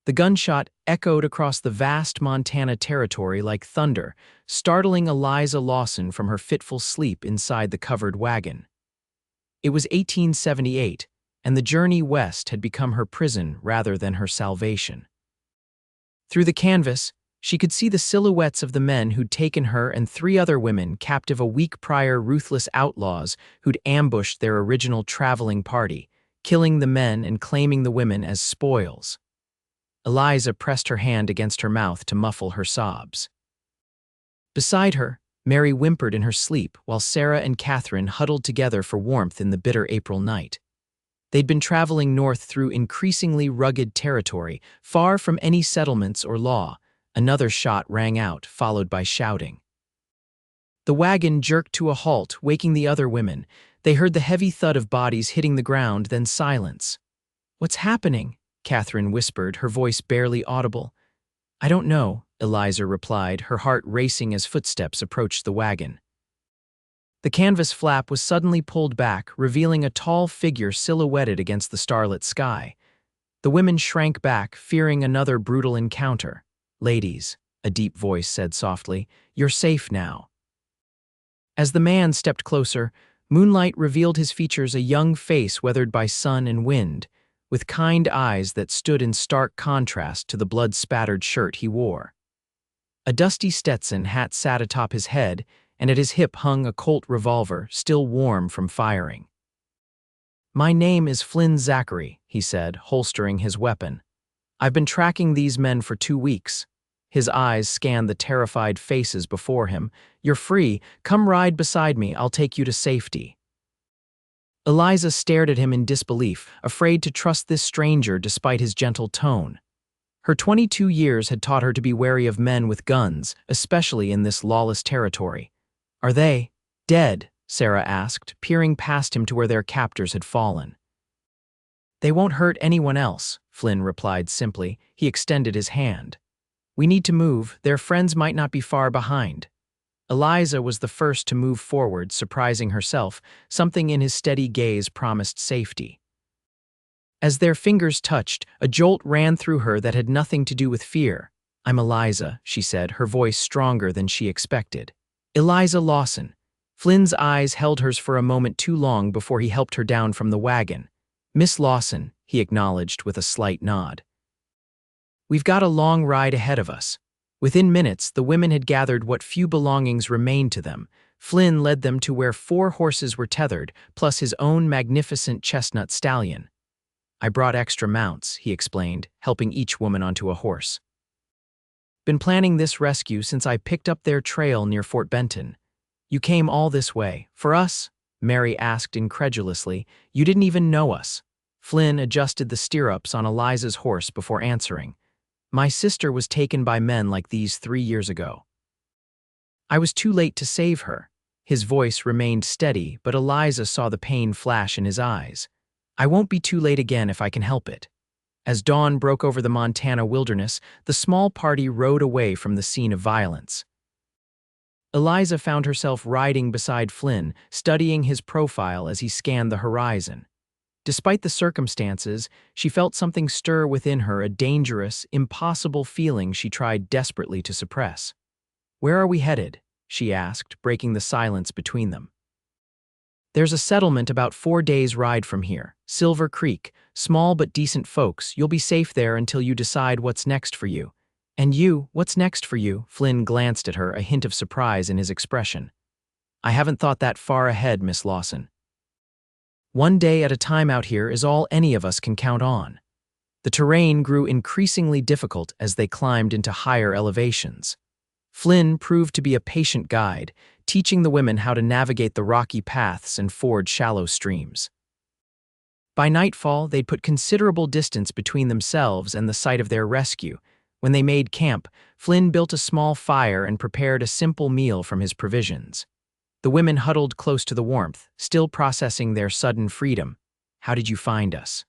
The gunshot echoed across the vast Montana territory like thunder, startling Eliza Lawson from her fitful sleep inside the covered wagon. It was 1878, and the journey west had become her prison rather than her salvation. Through the canvas, she could see the silhouettes of the men who'd taken her and 3 other women captive a week prior, ruthless outlaws who'd ambushed their original traveling party, killing the men and claiming the women as spoils. Eliza pressed her hand against her mouth to muffle her sobs. Beside her, Mary whimpered in her sleep while Sarah and Catherine huddled together for warmth in the bitter April night. They'd been traveling north through increasingly rugged territory, far from any settlements or law. Another shot rang out, followed by shouting. The wagon jerked to a halt, waking the other women. They heard the heavy thud of bodies hitting the ground, then silence. "What's happening?" Catherine whispered, her voice barely audible. "I don't know," Eliza replied, her heart racing as footsteps approached the wagon. The canvas flap was suddenly pulled back, revealing a tall figure silhouetted against the starlit sky. The women shrank back, fearing another brutal encounter. "Ladies," a deep voice said softly, "you're safe now." As the man stepped closer, moonlight revealed his features, a young face weathered by sun and wind, with kind eyes that stood in stark contrast to the blood-spattered shirt he wore. A dusty Stetson hat sat atop his head, and at his hip hung a Colt revolver, still warm from firing. "My name is Flynn Zachary," he said, holstering his weapon. "I've been tracking these men for 2 weeks." His eyes scanned the terrified faces before him. "You're free. Come ride beside me. I'll take you to safety." Eliza stared at him in disbelief, afraid to trust this stranger despite his gentle tone. Her 22 years had taught her to be wary of men with guns, especially in this lawless territory. "Are they dead?" Sarah asked, peering past him to where their captors had fallen. "They won't hurt anyone else," Flynn replied simply. He extended his hand. "We need to move. Their friends might not be far behind." Eliza was the first to move forward, surprising herself. Something in his steady gaze promised safety. As their fingers touched, a jolt ran through her that had nothing to do with fear. "I'm Eliza," she said, her voice stronger than she expected. "Eliza Lawson." Flynn's eyes held hers for a moment too long before he helped her down from the wagon. "Miss Lawson," he acknowledged with a slight nod. "We've got a long ride ahead of us." Within minutes, the women had gathered what few belongings remained to them. Flynn led them to where 4 horses were tethered, plus his own magnificent chestnut stallion. "I brought extra mounts," he explained, helping each woman onto a horse. "Been planning this rescue since I picked up their trail near Fort Benton." "You came all this way for us?" Mary asked incredulously. "You didn't even know us." Flynn adjusted the stirrups on Eliza's horse before answering. "My sister was taken by men like these 3 years ago. I was too late to save her." His voice remained steady, but Eliza saw the pain flash in his eyes. "I won't be too late again if I can help it." As dawn broke over the Montana wilderness, the small party rode away from the scene of violence. Eliza found herself riding beside Flynn, studying his profile as he scanned the horizon. Despite the circumstances, she felt something stir within her, a dangerous, impossible feeling she tried desperately to suppress. "Where are we headed?" she asked, breaking the silence between them. "There's a settlement about 4 days' ride from here, Silver Creek, small but decent folks. You'll be safe there until you decide what's next for you." "And you, what's next for you?" Flynn glanced at her, a hint of surprise in his expression. "I haven't thought that far ahead, Miss Lawson. One day at a time out here is all any of us can count on." The terrain grew increasingly difficult as they climbed into higher elevations. Flynn proved to be a patient guide, teaching the women how to navigate the rocky paths and ford shallow streams. By nightfall, they'd put considerable distance between themselves and the site of their rescue. When they made camp, Flynn built a small fire and prepared a simple meal from his provisions. The women huddled close to the warmth, still processing their sudden freedom. "How did you find us?"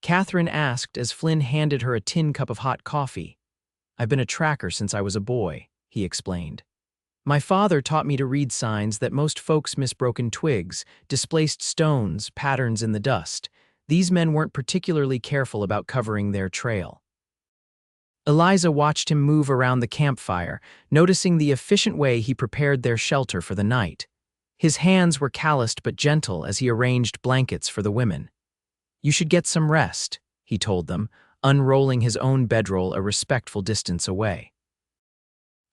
Catherine asked as Flynn handed her a tin cup of hot coffee. "I've been a tracker since I was a boy," he explained. "My father taught me to read signs that most folks miss: broken twigs, displaced stones, patterns in the dust. These men weren't particularly careful about covering their trail." Eliza watched him move around the campfire, noticing the efficient way he prepared their shelter for the night. His hands were calloused but gentle as he arranged blankets for the women. "You should get some rest," he told them, unrolling his own bedroll a respectful distance away.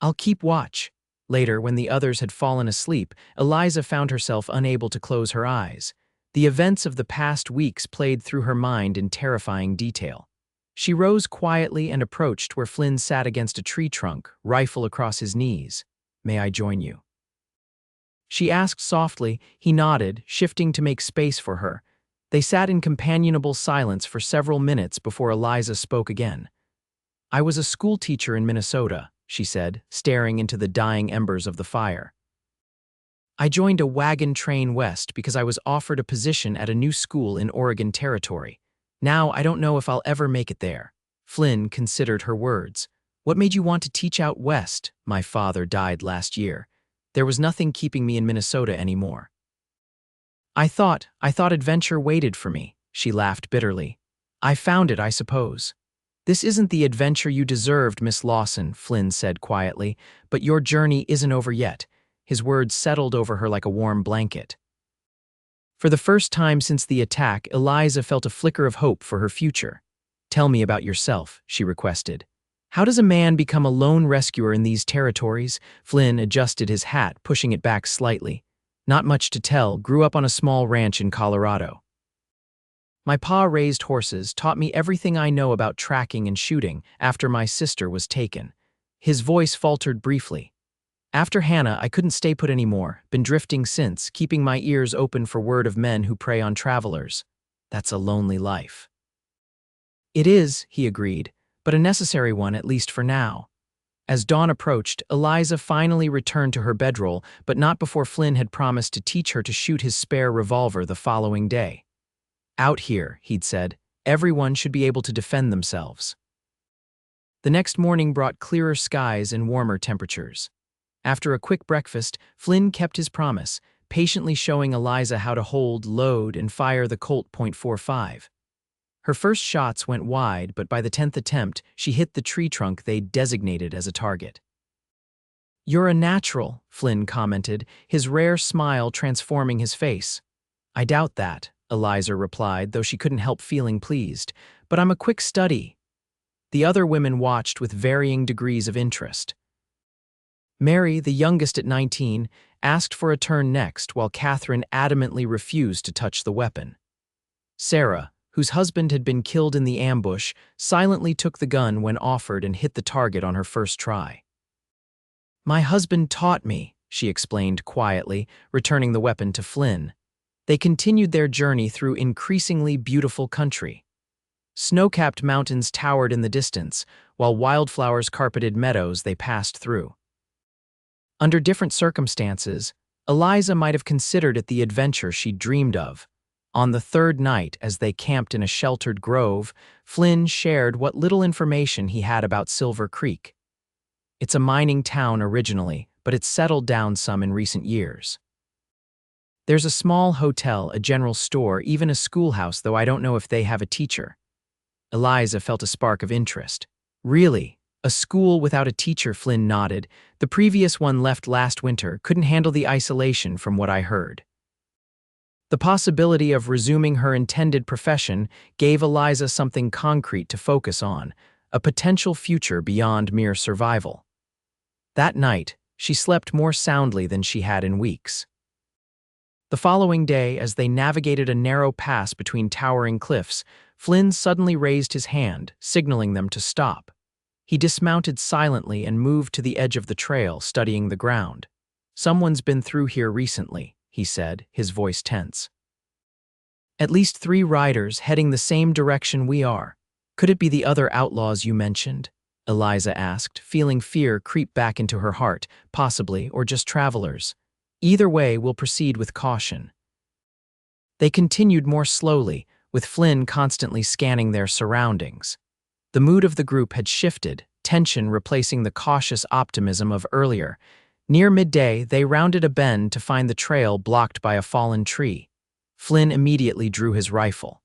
"I'll keep watch." Later, when the others had fallen asleep, Eliza found herself unable to close her eyes. The events of the past weeks played through her mind in terrifying detail. She rose quietly and approached where Flynn sat against a tree trunk, rifle across his knees. "May I join you?" She asked softly. He nodded, shifting to make space for her. They sat in companionable silence for several minutes before Eliza spoke again. "I was a schoolteacher in Minnesota," she said, staring into the dying embers of the fire. "I joined a wagon train west because I was offered a position at a new school in Oregon Territory. Now I don't know if I'll ever make it there." Flynn considered her words. "What made you want to teach out west?" "My father died last year. There was nothing keeping me in Minnesota anymore." I thought adventure waited for me," she laughed bitterly. "I found it, I suppose." "This isn't the adventure you deserved, Miss Lawson," Flynn said quietly, "but your journey isn't over yet." His words settled over her like a warm blanket. For the first time since the attack, Eliza felt a flicker of hope for her future. "Tell me about yourself," she requested. "How does a man become a lone rescuer in these territories?" Flynn adjusted his hat, pushing it back slightly. "Not much to tell. Grew up on a small ranch in Colorado. My pa raised horses, taught me everything I know about tracking and shooting after my sister was taken." His voice faltered briefly. "After Hannah, I couldn't stay put anymore. Been drifting since, keeping my ears open for word of men who prey on travelers. That's a lonely life." "It is," he agreed, "but a necessary one, at least for now." As dawn approached, Eliza finally returned to her bedroll, but not before Flynn had promised to teach her to shoot his spare revolver the following day. "Out here," he'd said, "everyone should be able to defend themselves." The next morning brought clearer skies and warmer temperatures. After a quick breakfast, Flynn kept his promise, patiently showing Eliza how to hold, load, and fire the Colt .45. Her first shots went wide, but by the 10th attempt, she hit the tree trunk they'd designated as a target. "You're a natural," Flynn commented, his rare smile transforming his face. "I doubt that," Eliza replied, though she couldn't help feeling pleased. "But I'm a quick study." The other women watched with varying degrees of interest. Mary, the youngest at 19, asked for a turn next, while Catherine adamantly refused to touch the weapon. Sarah, whose husband had been killed in the ambush, silently took the gun when offered and hit the target on her first try. "My husband taught me," she explained quietly, returning the weapon to Flynn. They continued their journey through increasingly beautiful country. Snow-capped mountains towered in the distance, while wildflowers carpeted meadows they passed through. Under different circumstances, Eliza might have considered it the adventure she'd dreamed of. On the third night, as they camped in a sheltered grove, Flynn shared what little information he had about Silver Creek. "It's a mining town originally, but it's settled down some in recent years. There's a small hotel, a general store, even a schoolhouse, though I don't know if they have a teacher." Eliza felt a spark of interest. "Really? A school without a teacher?" Flynn nodded. "The previous one left last winter, couldn't handle the isolation from what I heard." The possibility of resuming her intended profession gave Eliza something concrete to focus on, a potential future beyond mere survival. That night, she slept more soundly than she had in weeks. The following day, as they navigated a narrow pass between towering cliffs, Flynn suddenly raised his hand, signaling them to stop. He dismounted silently and moved to the edge of the trail, studying the ground. "Someone's been through here recently," he said, his voice tense. "At least 3 riders heading the same direction we are. Could it be the other outlaws you mentioned?" Eliza asked, feeling fear creep back into her heart. "Possibly, or just travelers. Either way, we'll proceed with caution." They continued more slowly, with Flynn constantly scanning their surroundings. The mood of the group had shifted, tension replacing the cautious optimism of earlier. Near midday, they rounded a bend to find the trail blocked by a fallen tree. Flynn immediately drew his rifle.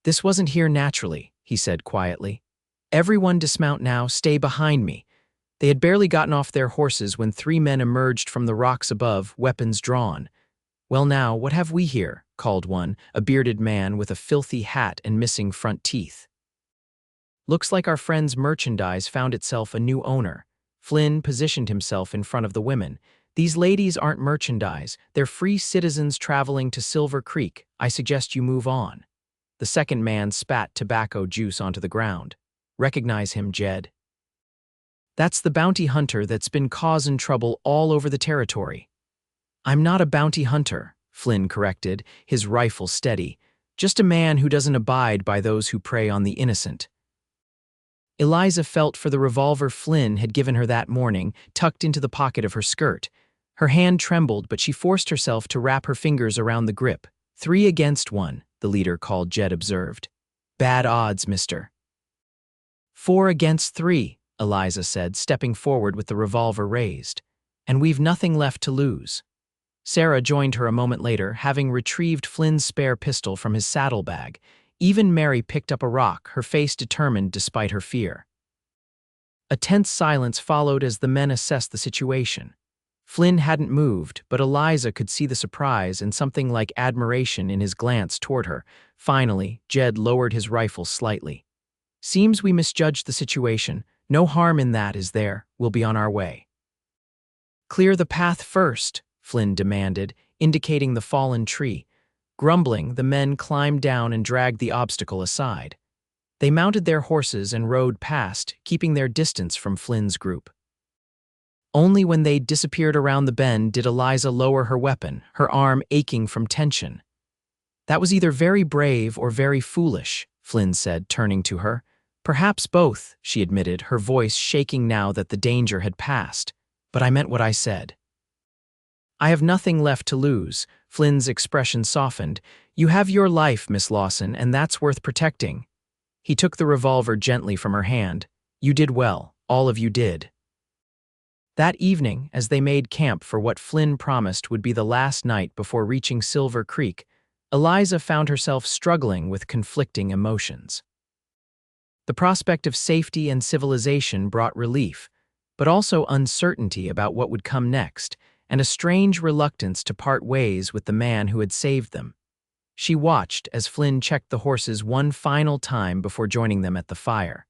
"This wasn't here naturally," he said quietly. Everyone dismount now, stay behind me. They had barely gotten off their horses when 3 men emerged from the rocks above, weapons drawn. Well now, what have we here? Called one, a bearded man with a filthy hat and missing front teeth. Looks like our friend's merchandise found itself a new owner. Flynn positioned himself in front of the women. These ladies aren't merchandise, they're free citizens traveling to Silver Creek. I suggest you move on. The second man spat tobacco juice onto the ground. Recognize him, Jed? That's the bounty hunter that's been causing trouble all over the territory. I'm not a bounty hunter, Flynn corrected, his rifle steady. Just a man who doesn't abide by those who prey on the innocent. Eliza felt for the revolver Flynn had given her that morning, tucked into the pocket of her skirt. Her hand trembled, but she forced herself to wrap her fingers around the grip. 3 against 1, the leader called Jed observed. Bad odds, mister. 4 against 3, Eliza said, stepping forward with the revolver raised. And we've nothing left to lose. Sarah joined her a moment later, having retrieved Flynn's spare pistol from his saddlebag. Even Mary picked up a rock, her face determined despite her fear. A tense silence followed as the men assessed the situation. Flynn hadn't moved, but Eliza could see the surprise and something like admiration in his glance toward her. Finally, Jed lowered his rifle slightly. Seems we misjudged the situation. No harm in that, is there? We'll be on our way. Clear the path first, Flynn demanded, indicating the fallen tree. Grumbling, the men climbed down and dragged the obstacle aside. They mounted their horses and rode past, keeping their distance from Flynn's group. Only when they disappeared around the bend did Eliza lower her weapon, her arm aching from tension. That was either very brave or very foolish, Flynn said, turning to her. Perhaps both, she admitted, her voice shaking now that the danger had passed. But I meant what I said. I have nothing left to lose, Flynn's expression softened. You have your life, Miss Lawson, and that's worth protecting. He took the revolver gently from her hand. You did well, all of you did. That evening, as they made camp for what Flynn promised would be the last night before reaching Silver Creek, Eliza found herself struggling with conflicting emotions. The prospect of safety and civilization brought relief, but also uncertainty about what would come next, and a strange reluctance to part ways with the man who had saved them. She watched as Flynn checked the horses one final time before joining them at the fire.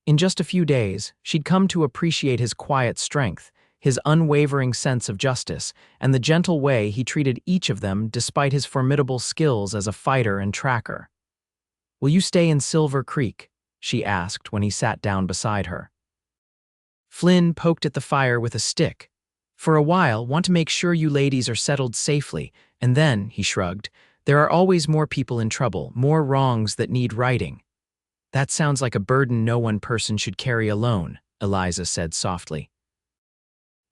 In just a few days, she'd come to appreciate his quiet strength, his unwavering sense of justice, and the gentle way he treated each of them despite his formidable skills as a fighter and tracker. Will you stay in Silver Creek? She asked when he sat down beside her. Flynn poked at the fire with a stick. For a while, want to make sure you ladies are settled safely, and then, he shrugged, there are always more people in trouble, more wrongs that need righting. That sounds like a burden no one person should carry alone, Eliza said softly.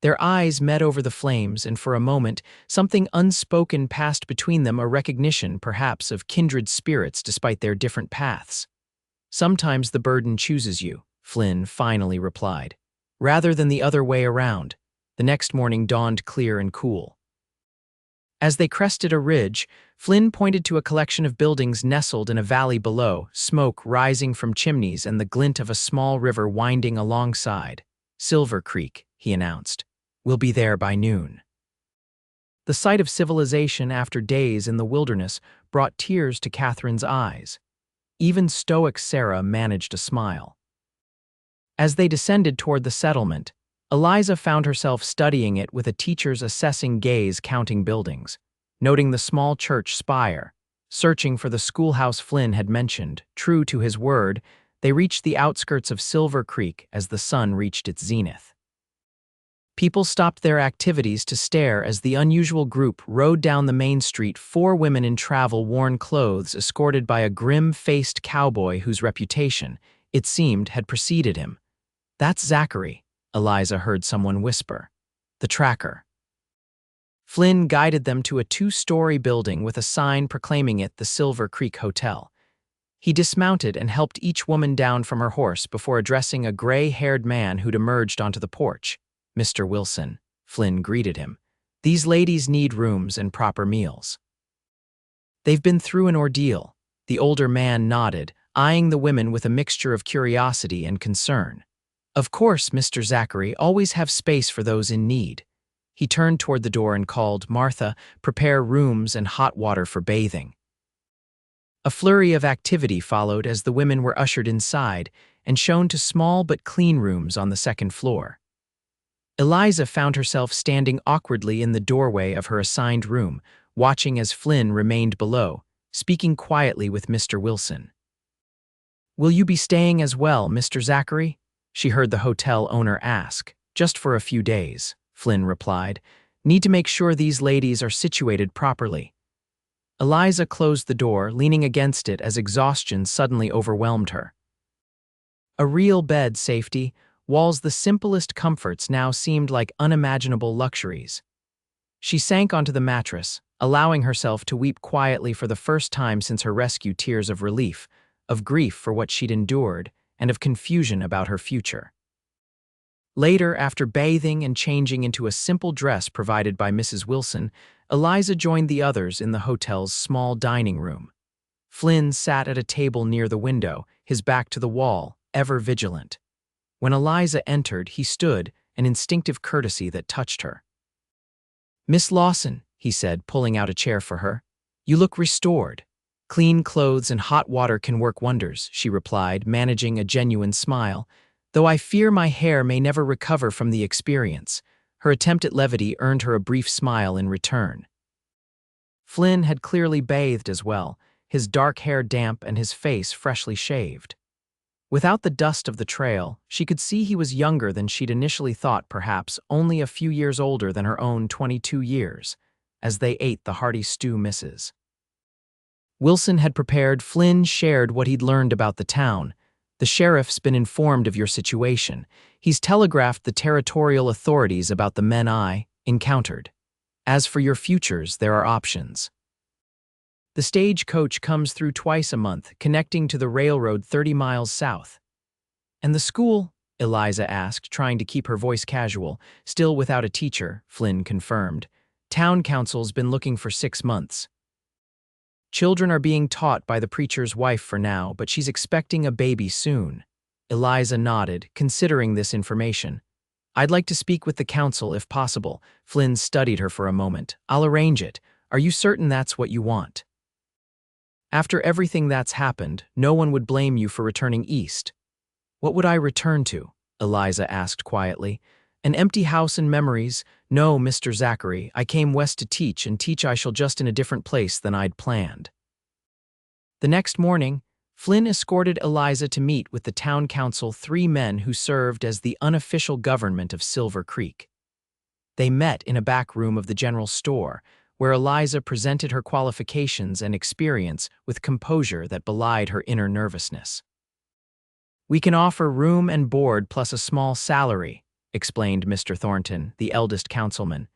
Their eyes met over the flames, and for a moment, something unspoken passed between them, a recognition, perhaps, of kindred spirits despite their different paths. Sometimes the burden chooses you, Flynn finally replied, rather than the other way around. The next morning dawned clear and cool. As they crested a ridge, Flynn pointed to a collection of buildings nestled in a valley below, smoke rising from chimneys and the glint of a small river winding alongside. Silver Creek, he announced. We'll be there by noon. The sight of civilization after days in the wilderness brought tears to Catherine's eyes. Even stoic Sarah managed a smile. As they descended toward the settlement, Eliza found herself studying it with a teacher's assessing gaze, counting buildings, noting the small church spire, searching for the schoolhouse Flynn had mentioned. True to his word, they reached the outskirts of Silver Creek as the sun reached its zenith. People stopped their activities to stare as the unusual group rode down the main street, 4 women in travel-worn clothes escorted by a grim-faced cowboy whose reputation, it seemed, had preceded him. That's Zachary, Eliza heard someone whisper. The tracker. Flynn guided them to a 2-story building with a sign proclaiming it the Silver Creek Hotel. He dismounted and helped each woman down from her horse before addressing a gray-haired man who'd emerged onto the porch. Mr. Wilson, Flynn greeted him. These ladies need rooms and proper meals. They've been through an ordeal. The older man nodded, eyeing the women with a mixture of curiosity and concern. "Of course, Mr. Zachary, always have space for those in need." He turned toward the door and called, "Martha, prepare rooms and hot water for bathing." A flurry of activity followed as the women were ushered inside and shown to small but clean rooms on the second floor. Eliza found herself standing awkwardly in the doorway of her assigned room, watching as Flynn remained below, speaking quietly with Mr. Wilson. "Will you be staying as well, Mr. Zachary?" she heard the hotel owner ask. "Just for a few days," Flynn replied. "Need to make sure these ladies are situated properly." Eliza closed the door, leaning against it as exhaustion suddenly overwhelmed her. A real bed, safety, walls, the simplest comforts now seemed like unimaginable luxuries. She sank onto the mattress, allowing herself to weep quietly for the first time since her rescue, tears of relief, of grief for what she'd endured, and of confusion about her future. Later, after bathing and changing into a simple dress provided by Mrs. Wilson, Eliza joined the others in the hotel's small dining room. Flynn sat at a table near the window, his back to the wall, ever vigilant. When Eliza entered, he stood, an instinctive courtesy that touched her. "Miss Lawson," he said, pulling out a chair for her. "You look restored." "Clean clothes and hot water can work wonders," she replied, managing a genuine smile, "though I fear my hair may never recover from the experience." Her attempt at levity earned her a brief smile in return. Flynn had clearly bathed as well, his dark hair damp and his face freshly shaved. Without the dust of the trail, she could see he was younger than she'd initially thought, perhaps only a few years older than her own 22 years, as they ate the hearty stew. Mrs. Wilson had prepared. Flynn shared what he'd learned about the town. "The sheriff's been informed of your situation. He's telegraphed the territorial authorities about the men I encountered. As for your futures, there are options. The stagecoach comes through twice a month, connecting to the railroad 30 miles south." "And the school?" Eliza asked, trying to keep her voice casual. "Still without a teacher," Flynn confirmed. "Town council's been looking for 6 months. Children are being taught by the preacher's wife for now, but she's expecting a baby soon." Eliza nodded, considering this information. "I'd like to speak with the council if possible." Flynn studied her for a moment. "I'll arrange it. Are you certain that's what you want?" "After everything that's happened, no one would blame you for returning east." "What would I return to?" Eliza asked quietly. "An empty house and memories? No, Mr. Zachary, I came west to teach, and teach I shall, just in a different place than I'd planned." The next morning, Flynn escorted Eliza to meet with the town council, 3 men who served as the unofficial government of Silver Creek. They met in a back room of the general store, where Eliza presented her qualifications and experience with composure that belied her inner nervousness. "We can offer room and board plus a small salary," explained Mr. Thornton, the eldest councilman.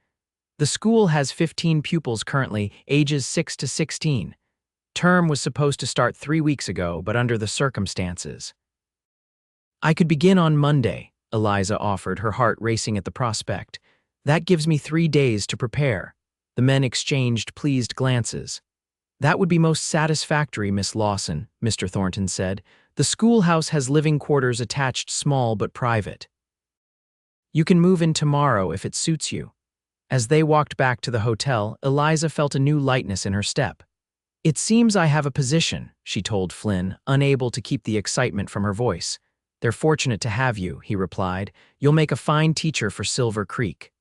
"The school has 15 pupils currently, ages 6 to 16. Term was supposed to start 3 weeks ago, but under the circumstances." "I could begin on Monday," Eliza offered, her heart racing at the prospect. "That gives me 3 days to prepare." The men exchanged pleased glances. "That would be most satisfactory, Miss Lawson," Mr. Thornton said. "The schoolhouse has living quarters attached, small but private. You can move in tomorrow if it suits you." As they walked back to the hotel, Eliza felt a new lightness in her step. "It seems I have a position," she told Flynn, unable to keep the excitement from her voice. "They're fortunate to have you," he replied. "You'll make a fine teacher for Silver Creek."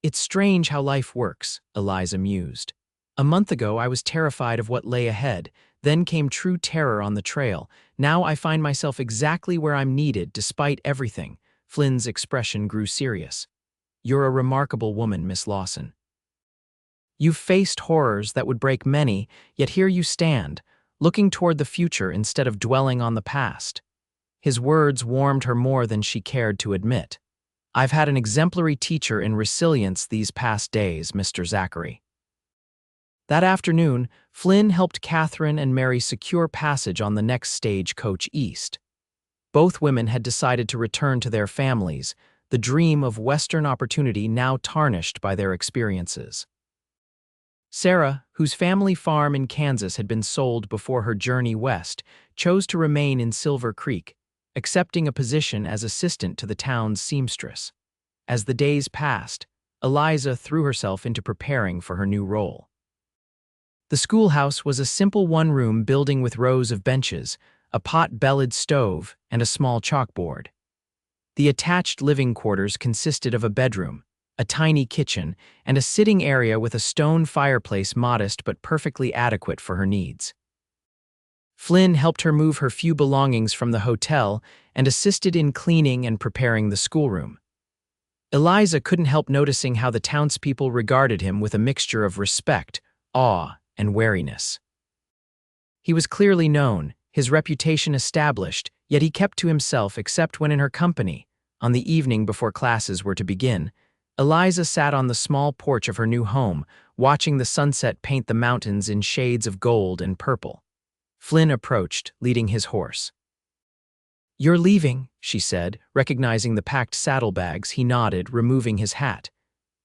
"It's strange how life works," Eliza mused. "A month ago I was terrified of what lay ahead, then came true terror on the trail. Now I find myself exactly where I'm needed despite everything." Flynn's expression grew serious. "You're a remarkable woman, Miss Lawson. You've faced horrors that would break many, yet here you stand, looking toward the future instead of dwelling on the past." His words warmed her more than she cared to admit. "I've had an exemplary teacher in resilience these past days, Mr. Zachary." That afternoon, Flynn helped Catherine and Mary secure passage on the next stagecoach east. Both women had decided to return to their families, the dream of Western opportunity now tarnished by their experiences. Sarah, whose family farm in Kansas had been sold before her journey west, chose to remain in Silver Creek, accepting a position as assistant to the town's seamstress. As the days passed, Eliza threw herself into preparing for her new role. The schoolhouse was a simple one-room building with rows of benches, a pot-bellied stove, and a small chalkboard. The attached living quarters consisted of a bedroom, a tiny kitchen, and a sitting area with a stone fireplace modest but perfectly adequate for her needs. Flynn helped her move her few belongings from the hotel and assisted in cleaning and preparing the schoolroom. Eliza couldn't help noticing how the townspeople regarded him with a mixture of respect, awe, and wariness. He was clearly known, his reputation established, yet he kept to himself except when in her company. On the evening before classes were to begin, Eliza sat on the small porch of her new home, watching the sunset paint the mountains in shades of gold and purple. Flynn approached, leading his horse. "You're leaving," she said, recognizing the packed saddlebags. He nodded, removing his hat.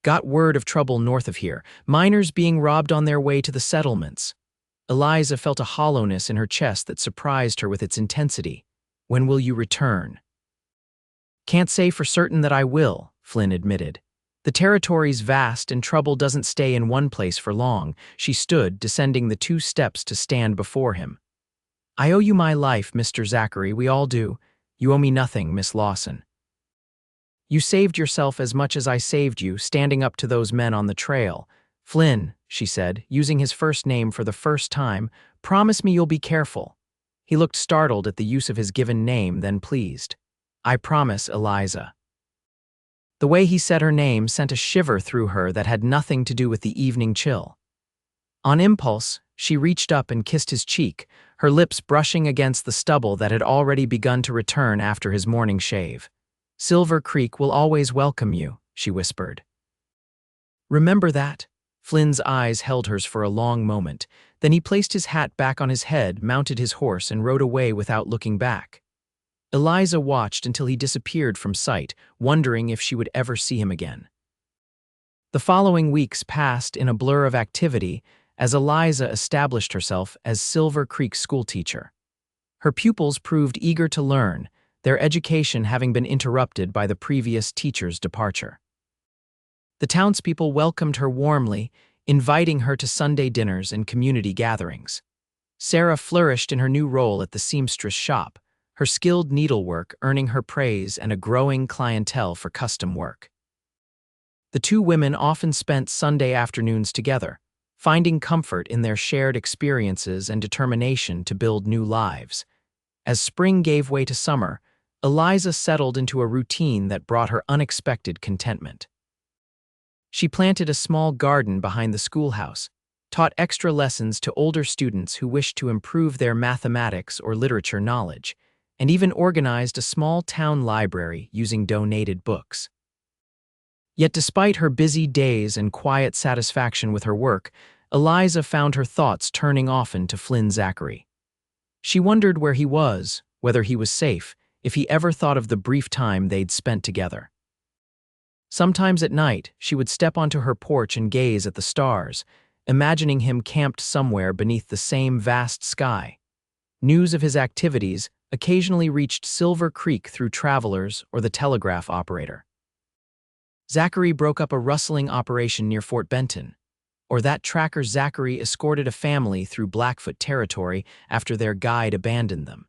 "Got word of trouble north of here, miners being robbed on their way to the settlements." Eliza felt a hollowness in her chest that surprised her with its intensity. "When will you return?" "Can't say for certain that I will," Flynn admitted. "The territory's vast and trouble doesn't stay in one place for long." She stood, descending the 2 steps to stand before him. "I owe you my life, Mr. Zachary, we all do. You owe me nothing, Miss Lawson. You saved yourself as much as I saved you, standing up to those men on the trail." "Flynn," she said, using his first name for the first time, "promise me you'll be careful." He looked startled at the use of his given name, then pleased. "I promise, Eliza." The way he said her name sent a shiver through her that had nothing to do with the evening chill. On impulse, she reached up and kissed his cheek, her lips brushing against the stubble that had already begun to return after his morning shave. "Silver Creek will always welcome you," she whispered. "Remember that?" Flynn's eyes held hers for a long moment. Then he placed his hat back on his head, mounted his horse, and rode away without looking back. Eliza watched until he disappeared from sight, wondering if she would ever see him again. The following weeks passed in a blur of activity as Eliza established herself as Silver Creek schoolteacher. Her pupils proved eager to learn, their education having been interrupted by the previous teacher's departure. The townspeople welcomed her warmly, inviting her to Sunday dinners and community gatherings. Sarah flourished in her new role at the seamstress shop, her skilled needlework earning her praise and a growing clientele for custom work. The 2 women often spent Sunday afternoons together, finding comfort in their shared experiences and determination to build new lives. As spring gave way to summer, Eliza settled into a routine that brought her unexpected contentment. She planted a small garden behind the schoolhouse, taught extra lessons to older students who wished to improve their mathematics or literature knowledge, and even organized a small town library using donated books. Yet despite her busy days and quiet satisfaction with her work, Eliza found her thoughts turning often to Flynn Zachary. She wondered where he was, whether he was safe, if he ever thought of the brief time they'd spent together. Sometimes at night, she would step onto her porch and gaze at the stars, imagining him camped somewhere beneath the same vast sky. News of his activities occasionally reached Silver Creek through travelers or the telegraph operator. Zachary broke up a rustling operation near Fort Benton, or that tracker Zachary escorted a family through Blackfoot territory after their guide abandoned them.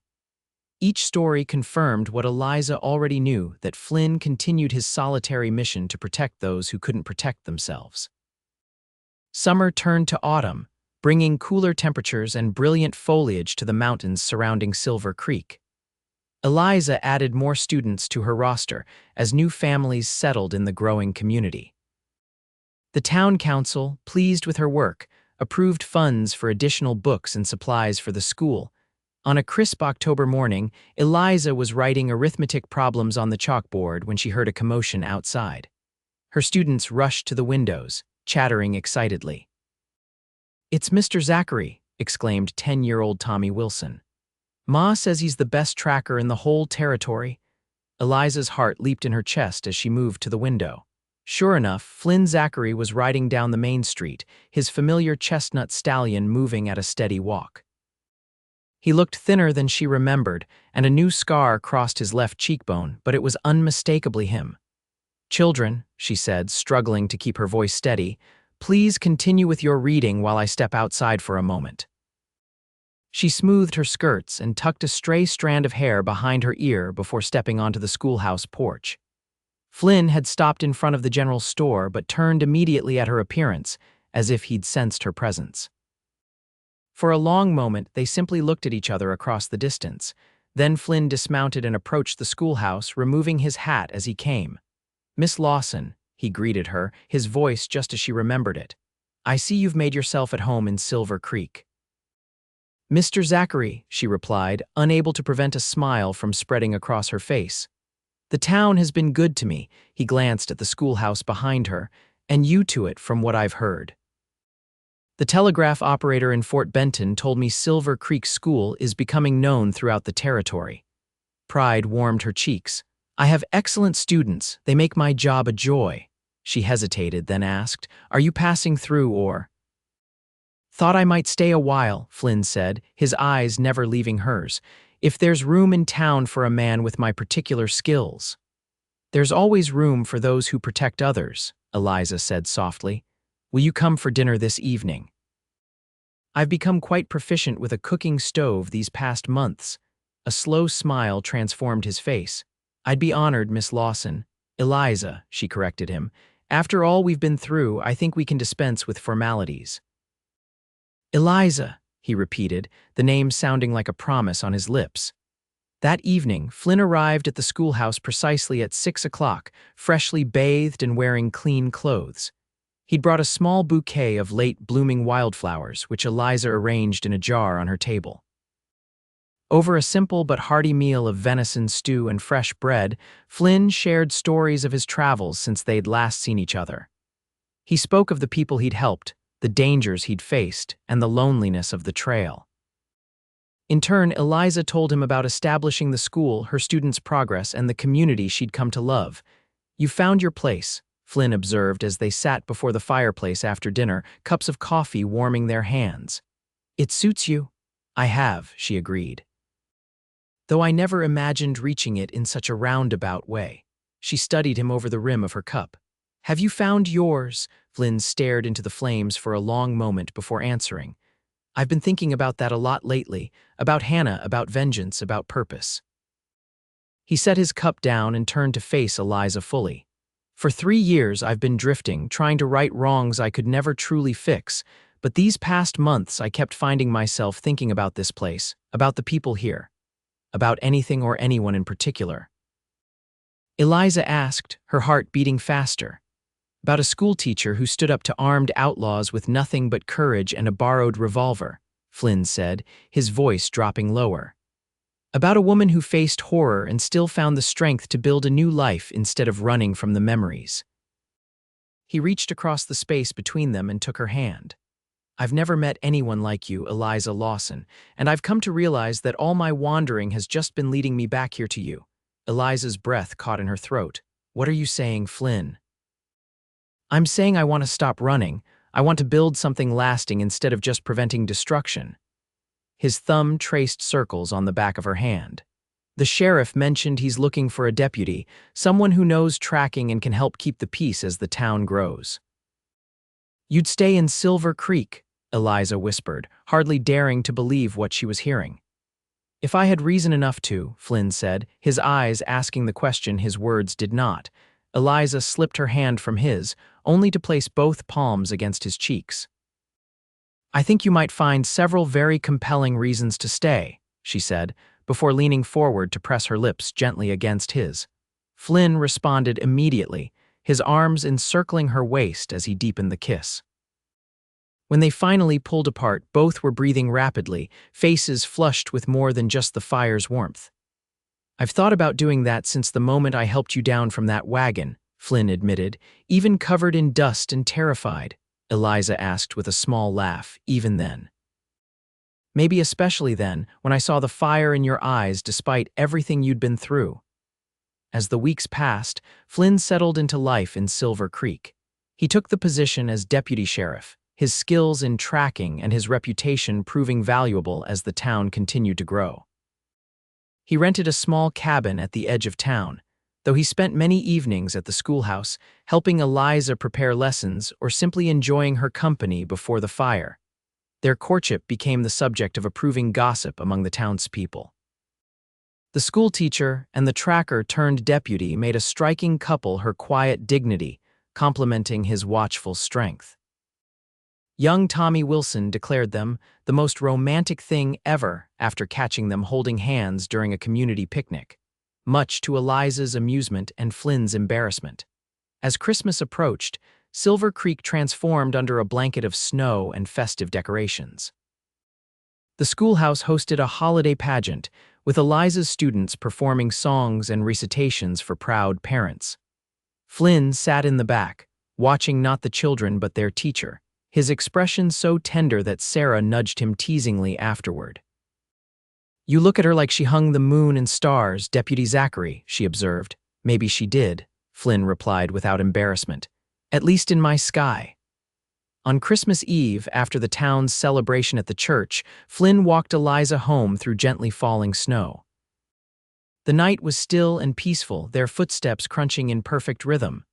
Each story confirmed what Eliza already knew, that Flynn continued his solitary mission to protect those who couldn't protect themselves. Summer turned to autumn, bringing cooler temperatures and brilliant foliage to the mountains surrounding Silver Creek. Eliza added more students to her roster as new families settled in the growing community. The town council, pleased with her work, approved funds for additional books and supplies for the school. On a crisp October morning, Eliza was writing arithmetic problems on the chalkboard when she heard a commotion outside. Her students rushed to the windows, chattering excitedly. "It's Mr. Zachary," exclaimed 10-year-old Tommy Wilson. "Ma says he's the best tracker in the whole territory." Eliza's heart leaped in her chest as she moved to the window. Sure enough, Flynn Zachary was riding down the main street, his familiar chestnut stallion moving at a steady walk. He looked thinner than she remembered, and a new scar crossed his left cheekbone, but it was unmistakably him. "Children," she said, struggling to keep her voice steady, "please continue with your reading while I step outside for a moment." She smoothed her skirts and tucked a stray strand of hair behind her ear before stepping onto the schoolhouse porch. Flynn had stopped in front of the general store but turned immediately at her appearance, as if he'd sensed her presence. For a long moment, they simply looked at each other across the distance. Then Flynn dismounted and approached the schoolhouse, removing his hat as he came. "Miss Lawson," he greeted her, his voice just as she remembered it. "I see you've made yourself at home in Silver Creek." "Mr. Zachary," she replied, unable to prevent a smile from spreading across her face. "The town has been good to me," he glanced at the schoolhouse behind her, "and you to it from what I've heard. The telegraph operator in Fort Benton told me Silver Creek School is becoming known throughout the territory." Pride warmed her cheeks. "I have excellent students. They make my job a joy." She hesitated, then asked, "Are you passing through or—" "Thought I might stay a while," Flynn said, his eyes never leaving hers. "If there's room in town for a man with my particular skills." "There's always room for those who protect others," Eliza said softly. "Will you come for dinner this evening?" "I've become quite proficient with a cooking stove these past months." A slow smile transformed his face. "I'd be honored, Miss Lawson." "Eliza," she corrected him. "After all we've been through, I think we can dispense with formalities." "Eliza," he repeated, the name sounding like a promise on his lips. That evening, Flynn arrived at the schoolhouse precisely at 6 o'clock, freshly bathed and wearing clean clothes. He'd brought a small bouquet of late-blooming wildflowers, which Eliza arranged in a jar on her table. Over a simple but hearty meal of venison stew and fresh bread, Flynn shared stories of his travels since they'd last seen each other. He spoke of the people he'd helped, the dangers he'd faced, and the loneliness of the trail. In turn, Eliza told him about establishing the school, her students' progress, and the community she'd come to love. "You found your place," Flynn observed as they sat before the fireplace after dinner, cups of coffee warming their hands. "It suits you." "I have," she agreed. "Though I never imagined reaching it in such a roundabout way." She studied him over the rim of her cup. "Have you found yours?" Flynn stared into the flames for a long moment before answering. "I've been thinking about that a lot lately, about Hannah, about vengeance, about purpose." He set his cup down and turned to face Eliza fully. "For 3 years I've been drifting, trying to right wrongs I could never truly fix, but these past months I kept finding myself thinking about this place, about the people here, about anything or anyone in particular." Eliza asked, her heart beating faster. "About a schoolteacher who stood up to armed outlaws with nothing but courage and a borrowed revolver," Flynn said, his voice dropping lower. "About a woman who faced horror and still found the strength to build a new life instead of running from the memories." He reached across the space between them and took her hand. "I've never met anyone like you, Eliza Lawson, and I've come to realize that all my wandering has just been leading me back here to you." Eliza's breath caught in her throat. "What are you saying, Flynn?" "I'm saying I want to stop running. I want to build something lasting instead of just preventing destruction." His thumb traced circles on the back of her hand. "The sheriff mentioned he's looking for a deputy, someone who knows tracking and can help keep the peace as the town grows." "You'd stay in Silver Creek," Eliza whispered, hardly daring to believe what she was hearing. "If I had reason enough to," Flynn said, his eyes asking the question his words did not. Eliza slipped her hand from his, only to place both palms against his cheeks. "I think you might find several very compelling reasons to stay," she said, before leaning forward to press her lips gently against his. Flynn responded immediately, his arms encircling her waist as he deepened the kiss. When they finally pulled apart, both were breathing rapidly, faces flushed with more than just the fire's warmth. "I've thought about doing that since the moment I helped you down from that wagon," Flynn admitted, "even covered in dust and terrified." Eliza asked with a small laugh, "Even then?" "Maybe especially then, when I saw the fire in your eyes despite everything you'd been through." As the weeks passed, Flynn settled into life in Silver Creek. He took the position as deputy sheriff, his skills in tracking and his reputation proving valuable as the town continued to grow. He rented a small cabin at the edge of town, though he spent many evenings at the schoolhouse, helping Eliza prepare lessons or simply enjoying her company before the fire. Their courtship became the subject of approving gossip among the townspeople. The schoolteacher and the tracker-turned-deputy made a striking couple, her quiet dignity complementing his watchful strength. Young Tommy Wilson declared them the most romantic thing ever after catching them holding hands during a community picnic, much to Eliza's amusement and Flynn's embarrassment. As Christmas approached, Silver Creek transformed under a blanket of snow and festive decorations. The schoolhouse hosted a holiday pageant, with Eliza's students performing songs and recitations for proud parents. Flynn sat in the back, watching not the children but their teacher, his expression so tender that Sarah nudged him teasingly afterward. "You look at her like she hung the moon and stars, Deputy Zachary," she observed. "Maybe she did," Flynn replied without embarrassment. "At least in my sky." On Christmas Eve, after the town's celebration at the church, Flynn walked Eliza home through gently falling snow. The night was still and peaceful, their footsteps crunching in perfect rhythm.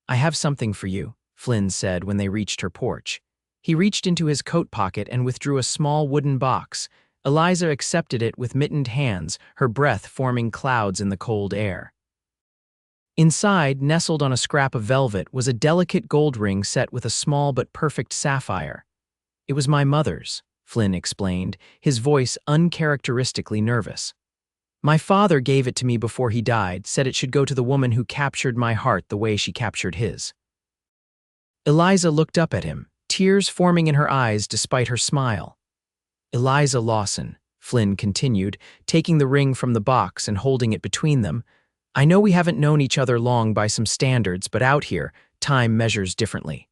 "I have something for you," Flynn said when they reached her porch. He reached into his coat pocket and withdrew a small wooden box. Eliza accepted it with mittened hands, her breath forming clouds in the cold air. Inside, nestled on a scrap of velvet, was a delicate gold ring set with a small but perfect sapphire. "It was my mother's," Flynn explained, his voice uncharacteristically nervous. "My father gave it to me before he died, said it should go to the woman who captured my heart the way she captured his." Eliza looked up at him, tears forming in her eyes despite her smile. "Eliza Lawson," Flynn continued, taking the ring from the box and holding it between them. "I know we haven't known each other long by some standards, but out here, time measures differently.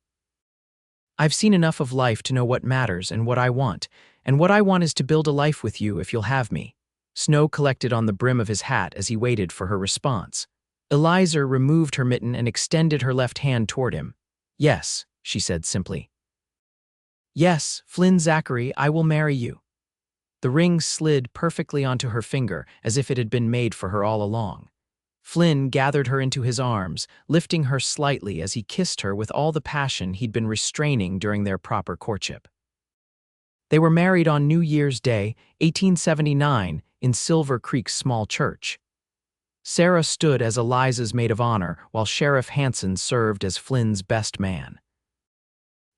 I've seen enough of life to know what matters and what I want is to build a life with you if you'll have me." Snow collected on the brim of his hat as he waited for her response. Eliza removed her mitten and extended her left hand toward him. "Yes," she said simply. "Yes, Flynn Zachary, I will marry you." The ring slid perfectly onto her finger, as if it had been made for her all along. Flynn gathered her into his arms, lifting her slightly as he kissed her with all the passion he'd been restraining during their proper courtship. They were married on New Year's Day, 1879, in Silver Creek's small church. Sarah stood as Eliza's maid of honor, while Sheriff Hanson served as Flynn's best man.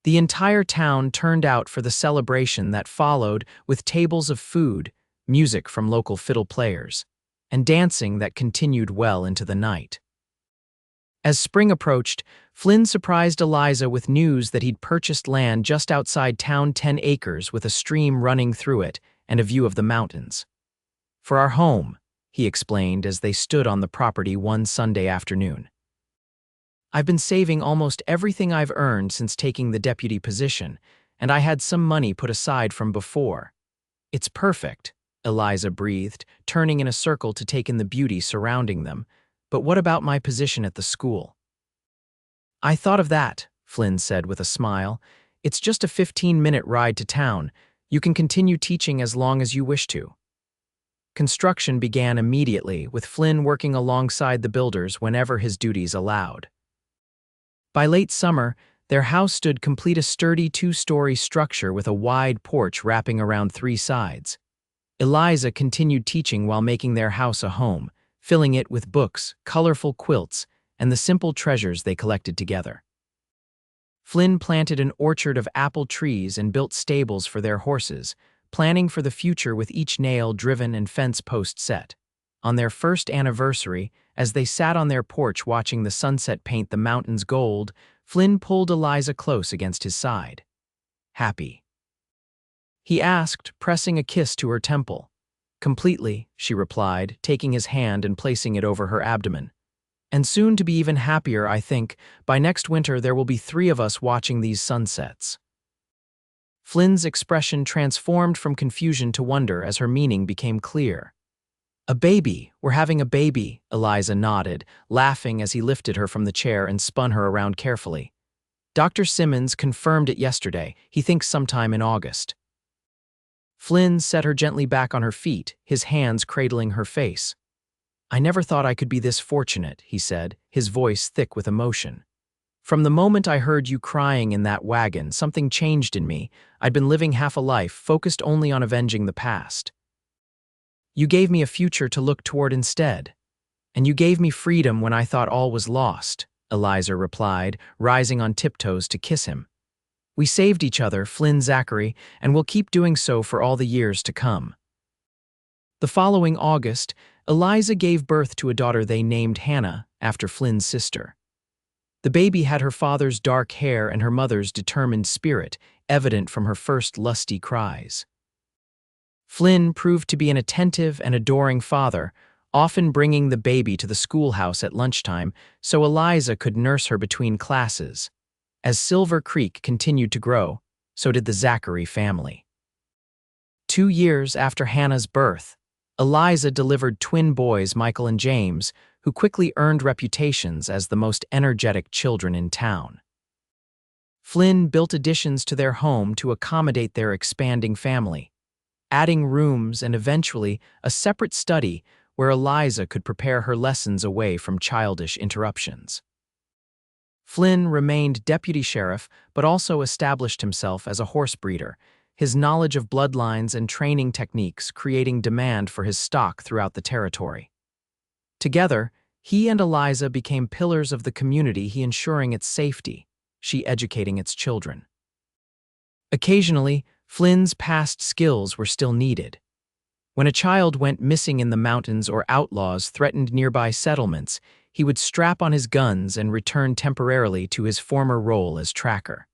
The entire town turned out for the celebration that followed, with tables of food, music from local fiddle players, and dancing that continued well into the night. As spring approached, Flynn surprised Eliza with news that he'd purchased land just outside town, 10 acres with a stream running through it and a view of the mountains. "For our home," he explained as they stood on the property one Sunday afternoon. "I've been saving almost everything I've earned since taking the deputy position, and I had some money put aside from before." "It's perfect," Eliza breathed, turning in a circle to take in the beauty surrounding them. "But what about my position at the school?" "I thought of that," Flynn said with a smile. "It's just a 15-minute ride to town. You can continue teaching as long as you wish to." Construction began immediately, with Flynn working alongside the builders whenever his duties allowed. By late summer, their house stood complete, a sturdy 2-story structure with a wide porch wrapping around 3 sides. Eliza continued teaching while making their house a home, filling it with books, colorful quilts, and the simple treasures they collected together. Flynn planted an orchard of apple trees and built stables for their horses, planning for the future with each nail driven and fence post set. On their first anniversary, as they sat on their porch watching the sunset paint the mountains gold, Flynn pulled Eliza close against his side. "Happy?" he asked, pressing a kiss to her temple. "Completely," she replied, taking his hand and placing it over her abdomen. "And soon to be even happier, I think. By next winter there will be 3 of us watching these sunsets." Flynn's expression transformed from confusion to wonder as her meaning became clear. "A baby, we're having a baby," Eliza nodded, laughing as he lifted her from the chair and spun her around carefully. "Dr. Simmons confirmed it yesterday. He thinks sometime in August." Flynn set her gently back on her feet, his hands cradling her face. "I never thought I could be this fortunate," he said, his voice thick with emotion. "From the moment I heard you crying in that wagon, something changed in me. I'd been living half a life, focused only on avenging the past. You gave me a future to look toward instead. And you gave me freedom when I thought all was lost," Eliza replied, rising on tiptoes to kiss him. "We saved each other, Flynn Zachary, and we'll keep doing so for all the years to come." The following August, Eliza gave birth to a daughter they named Hannah, after Flynn's sister. The baby had her father's dark hair and her mother's determined spirit, evident from her first lusty cries. Flynn proved to be an attentive and adoring father, often bringing the baby to the schoolhouse at lunchtime so Eliza could nurse her between classes. As Silver Creek continued to grow, so did the Zachary family. 2 years after Hannah's birth, Eliza delivered twin boys Michael and James, who quickly earned reputations as the most energetic children in town. Flynn built additions to their home to accommodate their expanding family, adding rooms and eventually a separate study where Eliza could prepare her lessons away from childish interruptions. Flynn remained deputy sheriff but also established himself as a horse breeder, his knowledge of bloodlines and training techniques creating demand for his stock throughout the territory. Together, he and Eliza became pillars of the community, he ensuring its safety, she educating its children. Occasionally, Flynn's past skills were still needed. When a child went missing in the mountains or outlaws threatened nearby settlements, he would strap on his guns and return temporarily to his former role as tracker.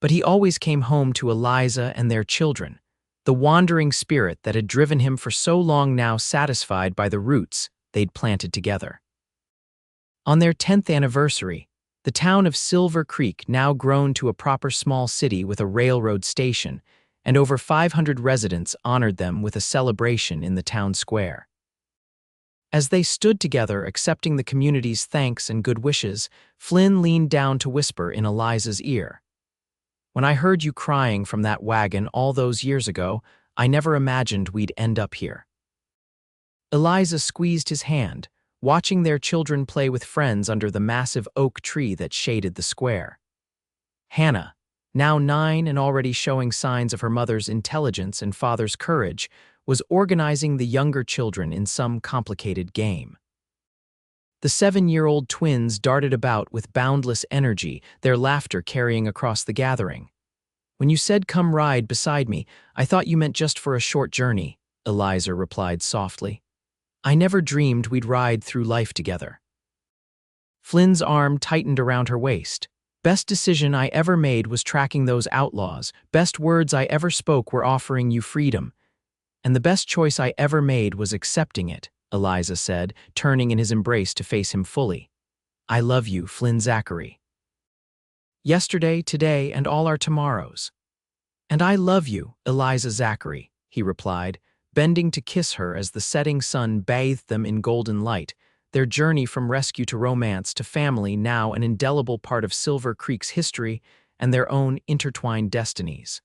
But he always came home to Eliza and their children, the wandering spirit that had driven him for so long now satisfied by the roots they'd planted together. On their 10th anniversary, the town of Silver Creek, now grown to a proper small city with a railroad station, and over 500 residents honored them with a celebration in the town square. As they stood together accepting the community's thanks and good wishes, Flynn leaned down to whisper in Eliza's ear, "When I heard you crying from that wagon all those years ago, I never imagined we'd end up here." Eliza squeezed his hand, watching their children play with friends under the massive oak tree that shaded the square. Hannah, now 9 and already showing signs of her mother's intelligence and father's courage, was organizing the younger children in some complicated game. The 7-year-old twins darted about with boundless energy, their laughter carrying across the gathering. "When you said come ride beside me, I thought you meant just for a short journey," Eliza replied softly. "I never dreamed we'd ride through life together." Flynn's arm tightened around her waist. "Best decision I ever made was tracking those outlaws. Best words I ever spoke were offering you freedom. And the best choice I ever made was accepting it," Eliza said, turning in his embrace to face him fully. "I love you, Flynn Zachary. Yesterday, today, and all our tomorrows." "And I love you, Eliza Zachary," he replied, bending to kiss her as the setting sun bathed them in golden light, their journey from rescue to romance to family now an indelible part of Silver Creek's history and their own intertwined destinies.